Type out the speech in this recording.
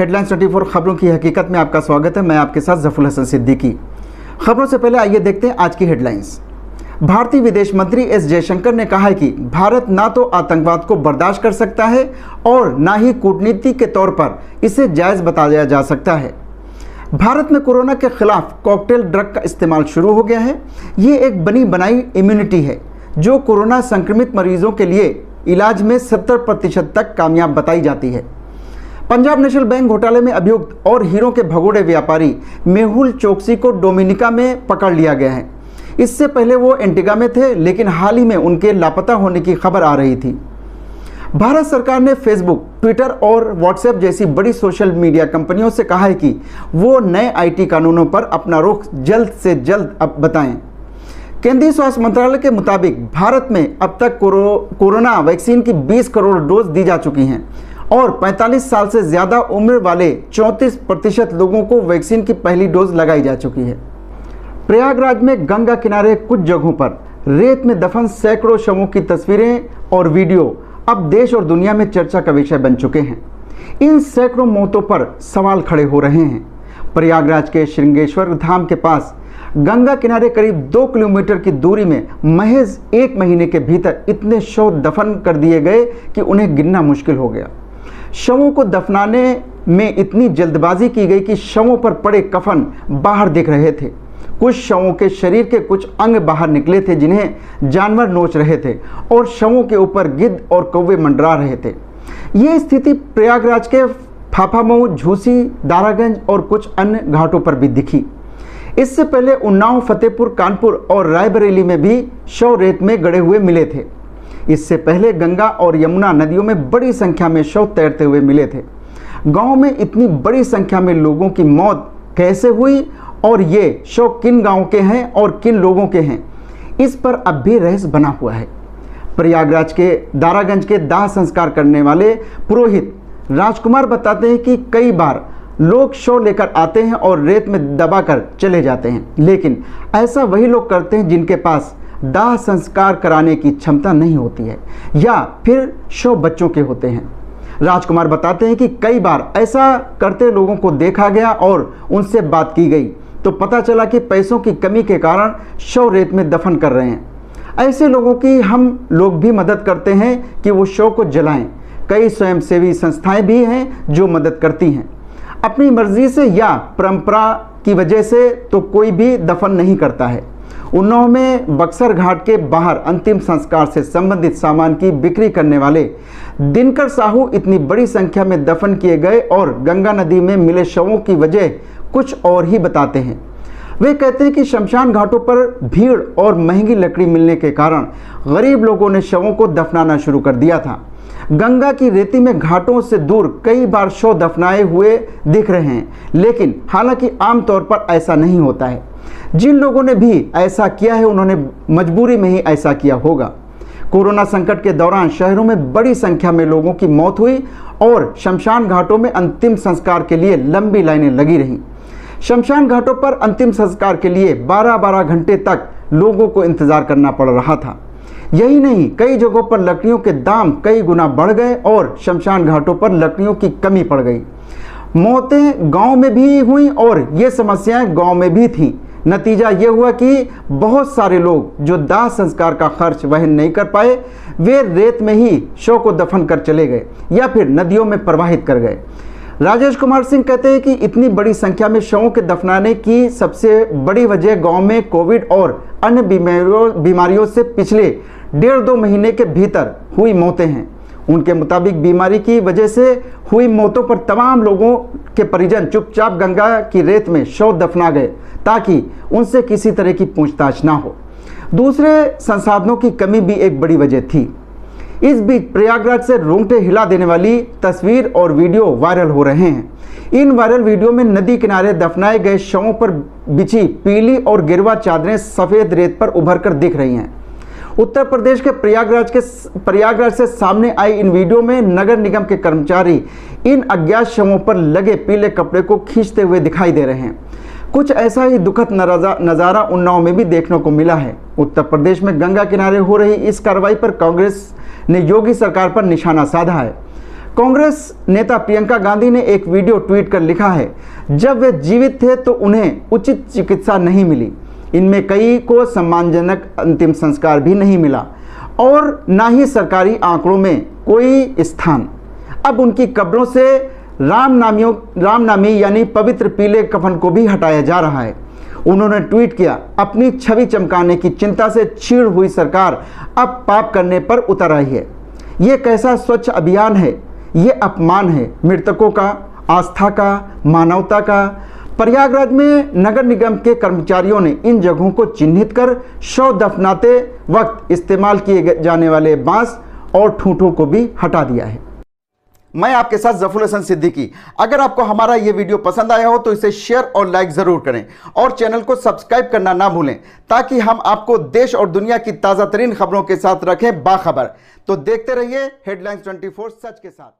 Headlines 24 खबरों की हकीकत में आपका स्वागत है। मैं आपके साथ जफुल हसन सिद्दीकी। खबरों से पहले आइए देखते हैं आज की हेडलाइंस। भारतीय विदेश मंत्री एस जयशंकर ने कहा है कि भारत ना तो आतंकवाद को बर्दाश्त कर सकता है और ना ही कूटनीति के तौर पर इसे जायज़ बताया जा सकता है। भारत में कोरोना के खिलाफ कॉकटेल ड्रग का इस्तेमाल शुरू हो गया है। ये एक बनी बनाई इम्यूनिटी है जो कोरोना संक्रमित मरीजों के लिए इलाज में 70% तक कामयाब बताई जाती है। पंजाब नेशनल बैंक घोटाले में अभियुक्त और हीरो के भगोड़े व्यापारी मेहुल चोकसी को डोमिनिका में पकड़ लिया गया है। इससे पहले वो एंटीगा में थे, लेकिन हाल ही में उनके लापता होने की खबर आ रही थी। भारत सरकार ने फेसबुक, ट्विटर और व्हाट्सएप जैसी बड़ी सोशल मीडिया कंपनियों से कहा है कि वो नए आईटी कानूनों पर अपना रुख जल्द से जल्द अब बताएं। केंद्रीय स्वास्थ्य मंत्रालय के मुताबिक भारत में अब तक कोरोना वैक्सीन की 20 करोड़ डोज दी जा चुकी हैं और 45 साल से ज़्यादा उम्र वाले 34% लोगों को वैक्सीन की पहली डोज लगाई जा चुकी है। प्रयागराज में गंगा किनारे कुछ जगहों पर रेत में दफन सैकड़ों शवों की तस्वीरें और वीडियो अब देश और दुनिया में चर्चा का विषय बन चुके हैं। इन सैकड़ों मौतों पर सवाल खड़े हो रहे हैं। प्रयागराज के श्रृंगेश्वर धाम के पास गंगा किनारे करीब 2 किलोमीटर की दूरी में महज 1 महीने के भीतर इतने शव दफन कर दिए गए कि उन्हें गिनना मुश्किल हो गया। शवों को दफनाने में इतनी जल्दबाजी की गई कि शवों पर पड़े कफन बाहर दिख रहे थे। कुछ शवों के शरीर के कुछ अंग बाहर निकले थे जिन्हें जानवर नोच रहे थे और शवों के ऊपर गिद्ध और कौवे मंडरा रहे थे। ये स्थिति प्रयागराज के फाफामऊ, झूसी, दारागंज और कुछ अन्य घाटों पर भी दिखी। इससे पहले उन्नाव, फतेहपुर, कानपुर और रायबरेली में भी शव रेत में गड़े हुए मिले थे। इससे पहले गंगा और यमुना नदियों में बड़ी संख्या में शव तैरते हुए मिले थे। गांव में इतनी बड़ी संख्या में लोगों की मौत कैसे हुई और ये शव किन गांव के हैं और किन लोगों के हैं, इस पर अब भी रहस्य बना हुआ है। प्रयागराज के दारागंज के दाह संस्कार करने वाले पुरोहित राजकुमार बताते हैं कि कई बार लोग शव लेकर आते हैं और रेत में दबाकर चले जाते हैं, लेकिन ऐसा वही लोग करते हैं जिनके पास दाह संस्कार कराने की क्षमता नहीं होती है या फिर शव बच्चों के होते हैं। राजकुमार बताते हैं कि कई बार ऐसा करते लोगों को देखा गया और उनसे बात की गई तो पता चला कि पैसों की कमी के कारण शव रेत में दफन कर रहे हैं। ऐसे लोगों की हम लोग भी मदद करते हैं कि वो शव को जलाएं। कई स्वयंसेवी संस्थाएं भी हैं जो मदद करती हैं। अपनी मर्जी से या परंपरा की वजह से तो कोई भी दफन नहीं करता है। उन्नाव में बक्सर घाट के बाहर अंतिम संस्कार से संबंधित सामान की बिक्री करने वाले दिनकर साहू इतनी बड़ी संख्या में दफन किए गए और गंगा नदी में मिले शवों की वजह कुछ और ही बताते हैं। वे कहते हैं कि शमशान घाटों पर भीड़ और महंगी लकड़ी मिलने के कारण गरीब लोगों ने शवों को दफनाना शुरू कर दिया था। गंगा की रेती में घाटों से दूर कई बार शव दफनाए हुए दिख रहे हैं, लेकिन हालांकि आमतौर पर ऐसा नहीं होता है। जिन लोगों ने भी ऐसा किया है उन्होंने मजबूरी में ही ऐसा किया होगा। कोरोना संकट के दौरान शहरों में बड़ी संख्या में लोगों की मौत हुई और शमशान घाटों में अंतिम संस्कार के लिए लंबी लाइनें लगी रहीं। शमशान घाटों पर अंतिम संस्कार के लिए 12-12 घंटे तक लोगों को इंतजार करना पड़ रहा था। यही नहीं, कई जगहों पर लकड़ियों के दाम कई गुना बढ़ गए और शमशान घाटों पर लकड़ियों की कमी पड़ गई। मौतें गांव में भी हुई और ये समस्याएं गांव में भी थीं। नतीजा ये हुआ कि बहुत सारे लोग जो दाह संस्कार का खर्च वहन नहीं कर पाए, वे रेत में ही शव को दफन कर चले गए या फिर नदियों में प्रवाहित कर गए। राजेश कुमार सिंह कहते हैं कि इतनी बड़ी संख्या में शवों के दफनाने की सबसे बड़ी वजह गांव में कोविड और अन्य बीमारियों से पिछले 1.5-2 महीने के भीतर हुई मौतें हैं। उनके मुताबिक बीमारी की वजह से हुई मौतों पर तमाम लोगों के परिजन चुपचाप गंगा की रेत में शव दफना गए ताकि उनसे किसी तरह की पूछताछ ना हो। दूसरे संसाधनों की कमी भी एक बड़ी वजह थी। इस बीच प्रयागराज से रोंगटे हिला देने वाली तस्वीर और वीडियो वायरल हो रहे हैं। इन वायरल वीडियो में नदी किनारे दफनाए गए शवों पर बिछी पीली और गिरवा चादरें सफ़ेद रेत पर उभर कर दिख रही हैं। उत्तर प्रदेश के प्रयागराज से सामने आई इन वीडियो में नगर निगम के कर्मचारी इन अज्ञात शवों पर लगे पीले कपड़े को खींचते हुए दिखाई दे रहे हैं। कुछ ऐसा ही दुखद नज़ारा उन्नाव में भी देखने को मिला है। उत्तर प्रदेश में गंगा किनारे हो रही इस कार्रवाई पर कांग्रेस ने योगी सरकार पर निशाना साधा है। कांग्रेस नेता प्रियंका गांधी ने एक वीडियो ट्वीट कर लिखा है, जब वे जीवित थे तो उन्हें उचित चिकित्सा नहीं मिली। इनमें कई को सम्मानजनक अंतिम संस्कार भी नहीं मिला और ना ही सरकारी आंकड़ों में कोई स्थान। अब उनकी कब्रों से रामनामी यानी पवित्र पीले कफन को भी हटाया जा रहा है। उन्होंने ट्वीट किया, अपनी छवि चमकाने की चिंता से छीड़ हुई सरकार अब पाप करने पर उतर आई है। ये कैसा स्वच्छ अभियान है, ये अपमान है मृतकों का, आस्था का, मानवता का। प्रयागराज में नगर निगम के कर्मचारियों ने इन जगहों को चिन्हित कर शव दफनाते वक्त इस्तेमाल किए जाने वाले बांस और ठूंठों को भी हटा दिया है। मैं आपके साथ जफुल हसन सिद्दीकी। अगर आपको हमारा ये वीडियो पसंद आया हो तो इसे शेयर और लाइक जरूर करें और चैनल को सब्सक्राइब करना ना भूलें, ताकि हम आपको देश और दुनिया की ताज़ा तरीन खबरों के साथ रखें बाखबर। तो देखते रहिए हेडलाइंस 24 सच के साथ।